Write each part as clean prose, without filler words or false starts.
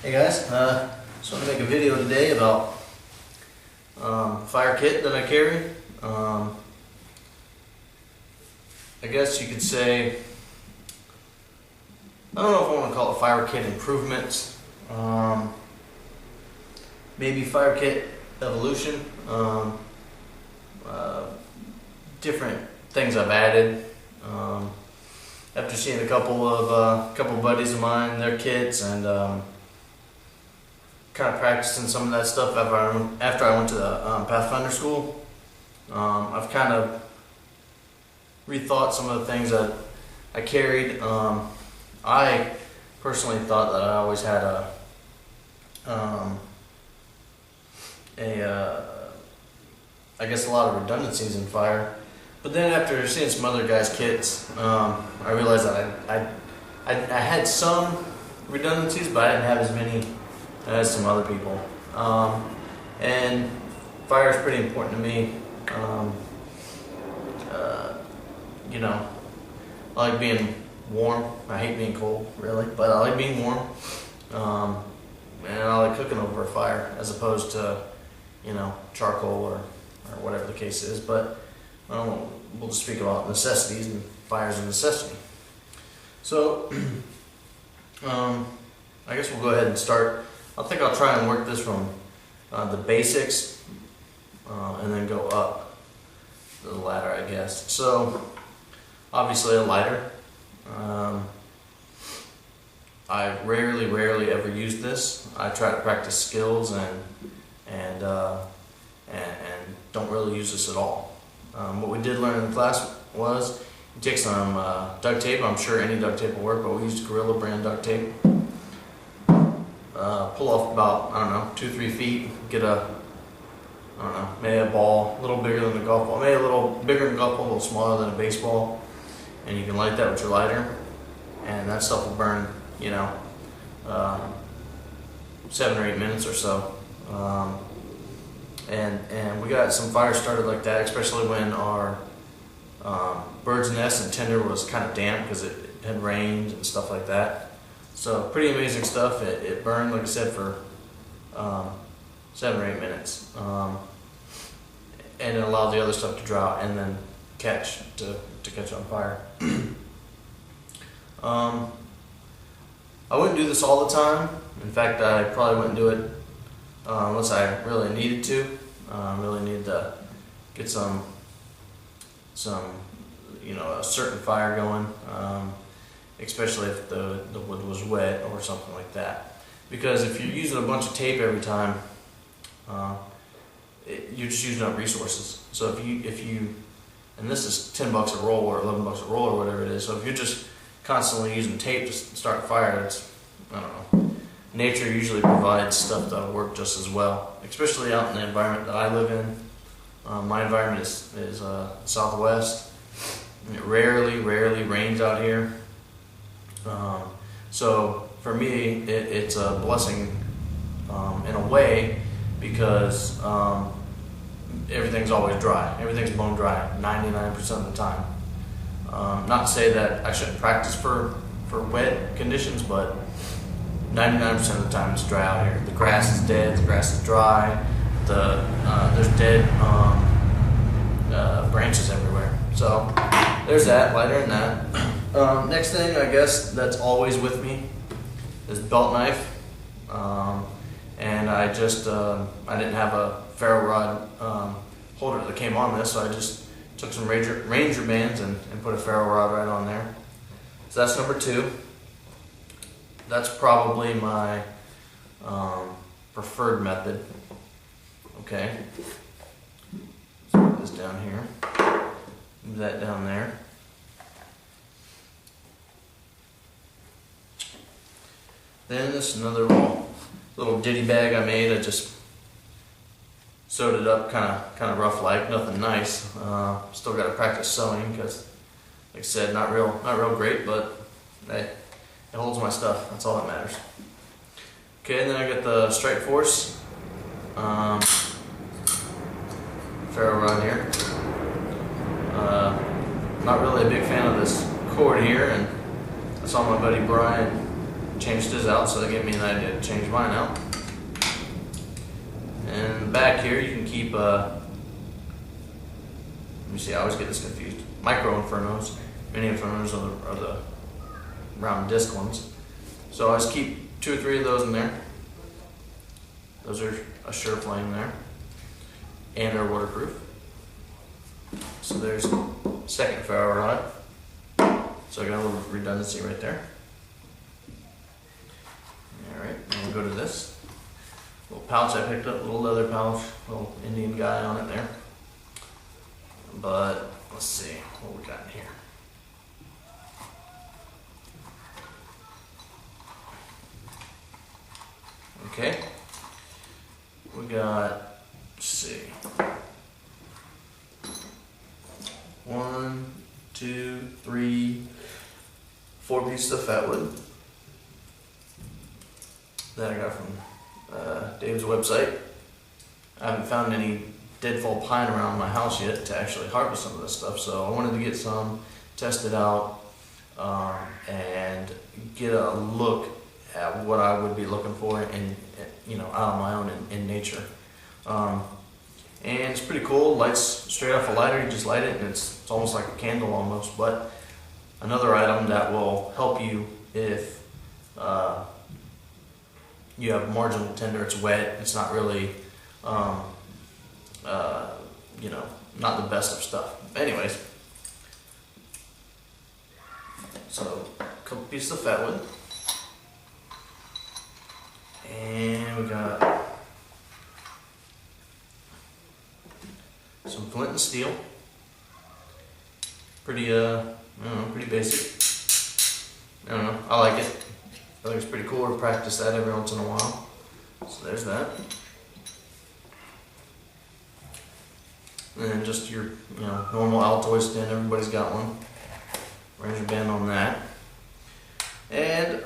Hey guys, just want to make a video today about fire kit that I carry. I guess you could say, I don't know if I want to call it fire kit improvements, maybe fire kit evolution, different things I've added. After seeing a couple of buddies of mine, their kits, and kind of practicing some of that stuff after I went to the Pathfinder school, I've kind of rethought some of the things that I carried. I personally thought that I always had I guess a lot of redundancies in fire. But then after seeing some other guys' kits, I realized that I had some redundancies, but I didn't have as many as some other people. And fire is pretty important to me. You know, I like being warm. I hate being cold, really, but I like being warm. And I like cooking over a fire as opposed to, you know, charcoal or whatever the case is. But we'll just speak about necessities, and fire is a necessity. So, I guess we'll go ahead and start. I think I'll try and work this from the basics and then go up the ladder, I guess. So, obviously a lighter. I rarely ever use this. I try to practice skills and don't really use this at all. What we did learn in class was you take some duct tape. I'm sure any duct tape will work, but we used Gorilla brand duct tape. Pull off about, I don't know, 2-3 feet. Get a, I don't know, maybe a ball a little bigger than a golf ball, maybe a little bigger than a golf ball, a little smaller than a baseball, and you can light that with your lighter, and that stuff will burn, you know, 7 or 8 minutes or so. And we got some fires started like that, especially when our bird's nest and tinder was kind of damp because it had rained and stuff like that. So pretty amazing stuff. It burned, like I said, for 7 or 8 minutes, and it allowed the other stuff to dry out and then catch on fire. I wouldn't do this all the time. In fact, I probably wouldn't do it unless I really needed to. Really needed to get some you know, a certain fire going. Especially if the wood was wet or something like that. Because if you're using a bunch of tape every time, you're just using up resources. So if you, and this is $10 a roll or $11 a roll or whatever it is. So if you're just constantly using tape to start a fire, it's, I don't know. Nature usually provides stuff that'll work just as well, especially out in the environment that I live in. My environment is Southwest. And it rarely rains out here. So for me, it's a blessing in a way, because everything's always dry. Everything's bone dry 99% of the time. Not to say that I shouldn't practice for wet conditions, but 99% of the time it's dry out here. The grass is dead, the grass is dry, there's dead branches everywhere. So there's that, lighter and that. Next thing, I guess, that's always with me is belt knife. And I just, I didn't have a ferro rod holder that came on this, so I just took some Ranger bands and put a ferro rod right on there. So that's number 2. That's probably my preferred method. Okay. Let's put this down here. Move that down there. Then this is another little ditty bag I made. I just sewed it up kind of rough, like nothing nice. Still got to practice sewing because, like I said, not real great, but hey, it holds my stuff. That's all that matters. Okay, and then I got the Strike Force ferro rod here. Not really a big fan of this cord here, and I saw my buddy Brian changed his out, so that gave me an idea to change mine out. And back here you can keep, let me see, I always get this confused. Micro Infernos, mini Infernos are the round disc ones. So I just keep 2 or 3 of those in there. Those are a sure flame there, and are waterproof. So there's second ferro rod. So I got a little redundancy right there. Alright, and we'll go to this little pouch I picked up, little leather pouch, little Indian guy on it there. But let's see what we got in here. Okay, we got, let's see, 1, 2, 3, 4 pieces of fat wood that I got from Dave's website. I haven't found any deadfall pine around my house yet to actually harvest some of this stuff, so I wanted to get some, test it out, and get a look at what I would be looking for in, out on my own in nature. And it's pretty cool. Lights straight off a lighter. You just light it, and it's almost like a candle almost. But another item that will help you if you have marginal tinder. It's wet. It's not really, not the best of stuff. Anyways, so a couple pieces of fat wood. And we got some flint and steel. Pretty, pretty basic. I don't know, I like it. I think it's pretty cool to practice that every once in a while. So there's that. And then just your, normal Altoid stand. Everybody's got one. Ranger band on that. And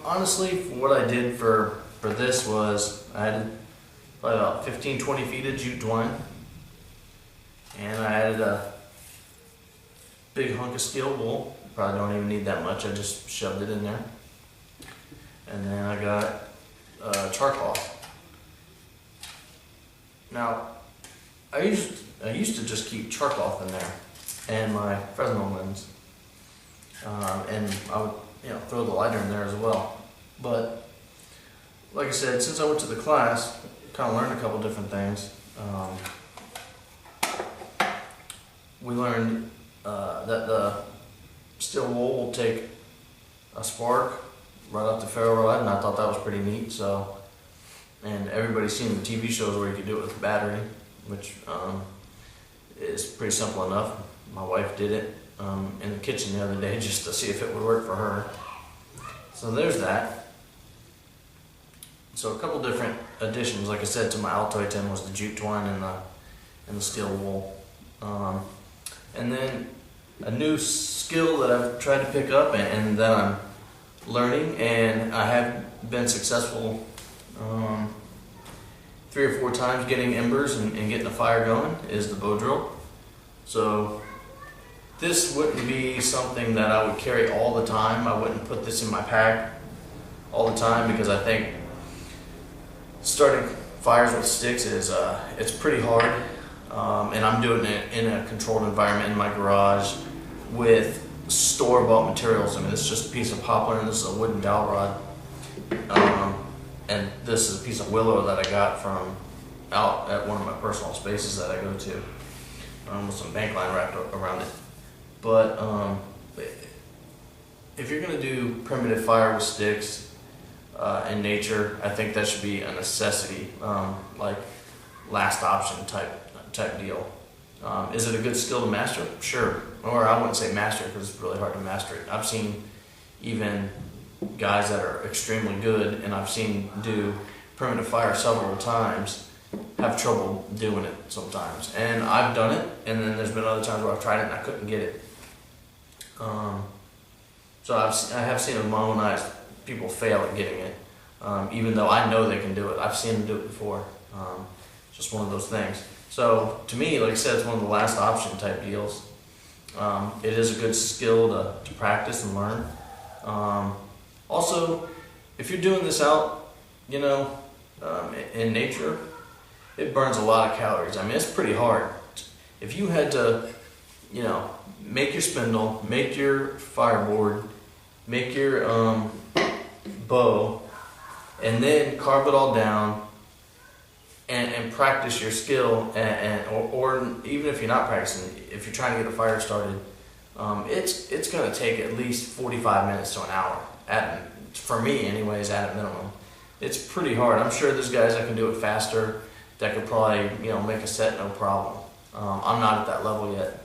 honestly, what I did for this was I had probably about 15-20 feet of jute twine, and I added a big hunk of steel wool. Probably don't even need that much. I just shoved it in there, and then I got charcoal. Now, I used to just keep charcoal in there and my Fresnel lens, and I would throw the lighter in there as well. But like I said, since I went to the class, kind of learned a couple different things. We learned that the steel wool will take a spark right off the ferro rod, and I thought that was pretty neat. So, and everybody's seen the TV shows where you can do it with a battery, which is pretty simple enough. My wife did it in the kitchen the other day just to see if it would work for her. So there's that. So a couple different additions, like I said, to my Altoid tin was the jute twine and the steel wool. And then a new skill that I've tried to pick up and that I'm learning, and I have been successful 3 or 4 times getting embers and getting a fire going, is the bow drill. So this wouldn't be something that I would carry all the time. I wouldn't put this in my pack all the time, because I think starting fires with sticks is it's pretty hard, and I'm doing it in a controlled environment in my garage with store-bought materials. I mean, it's just a piece of poplar, and this is a wooden dowel rod, and this is a piece of willow that I got from out at one of my personal spaces that I go to, with some bank line wrapped around it. But if you're going to do primitive fire with sticks in nature, I think that should be a necessity, like last option type deal. Is it a good skill to master? Sure. Or I wouldn't say master, because it's really hard to master it. I've seen even guys that are extremely good, and I've seen do primitive fire several times, have trouble doing it sometimes. And I've done it, and then there's been other times where I've tried it and I couldn't get it. So I have seen with my own eyes people fail at getting it, even though I know they can do it. I've seen them do it before. Just one of those things. So to me, like I said, it's one of the last option type deals. It is a good skill to practice and learn. Also, if you're doing this out, in nature, it burns a lot of calories. I mean, it's pretty hard. If you had to, make your spindle, make your fireboard, make your bow, and then carve it all down and practice your skill, or even if you're not practicing, if you're trying to get a fire started, it's going to take at least 45 minutes to an hour, for me anyways, at a minimum. It's pretty hard. I'm sure there's guys that can do it faster, that could probably make a set no problem. I'm not at that level yet.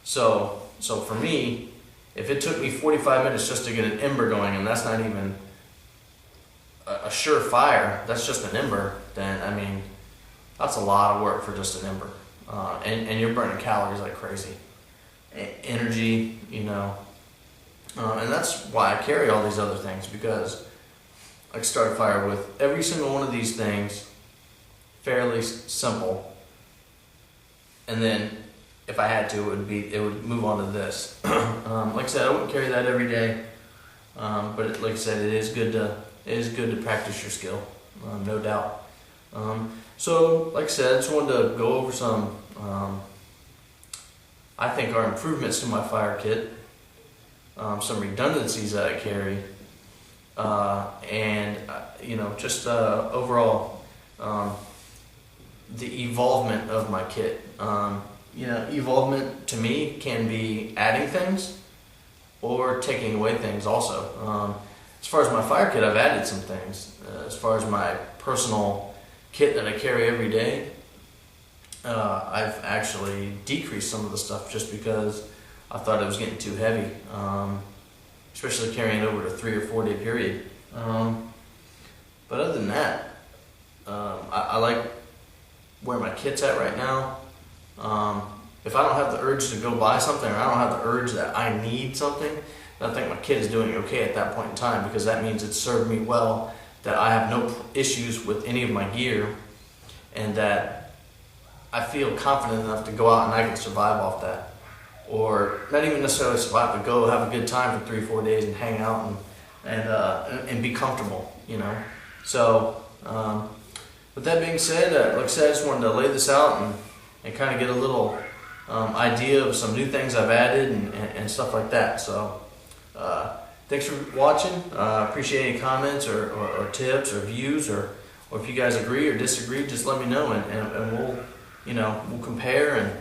So for me, if it took me 45 minutes just to get an ember going, and that's not even a sure fire, that's just an ember, then I mean, that's a lot of work for just an ember. And you're burning calories like crazy. Energy, and that's why I carry all these other things, because I can start a fire with every single one of these things, fairly simple, and then if I had to, it would move on to this. Like I said, I wouldn't carry that every day, but like I said, it is good to practice your skill, no doubt. So like I said, I just wanted to go over some I think are improvements to my fire kit, some redundancies that I carry, and just overall the evolvement of my kit. Evolvement to me can be adding things or taking away things also. As far as my fire kit, I've added some things. As far as my personal kit that I carry every day, I've actually decreased some of the stuff just because I thought it was getting too heavy, especially carrying it over a 3 or 4 day period. But other than that, I like where my kit's at right now. If I don't have the urge to go buy something, or I don't have the urge that I need something, then I think my kit is doing okay at that point in time, because that means it's served me well, that I have no issues with any of my gear, and that I feel confident enough to go out and I can survive off that. Or not even necessarily survive, but go have a good time for 3 or 4 days and hang out and be comfortable, So, with that being said, like I said, I just wanted to lay this out and kind of get a little idea of some new things I've added and stuff like that. So, thanks for watching. Appreciate any comments or tips or views, or if you guys agree or disagree, just let me know, and we'll compare, and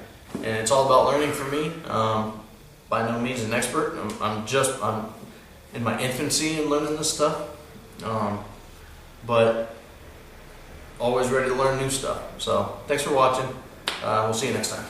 it's all about learning for me. By no means an expert. I'm in my infancy in learning this stuff, but always ready to learn new stuff. So thanks for watching. We'll see you next time.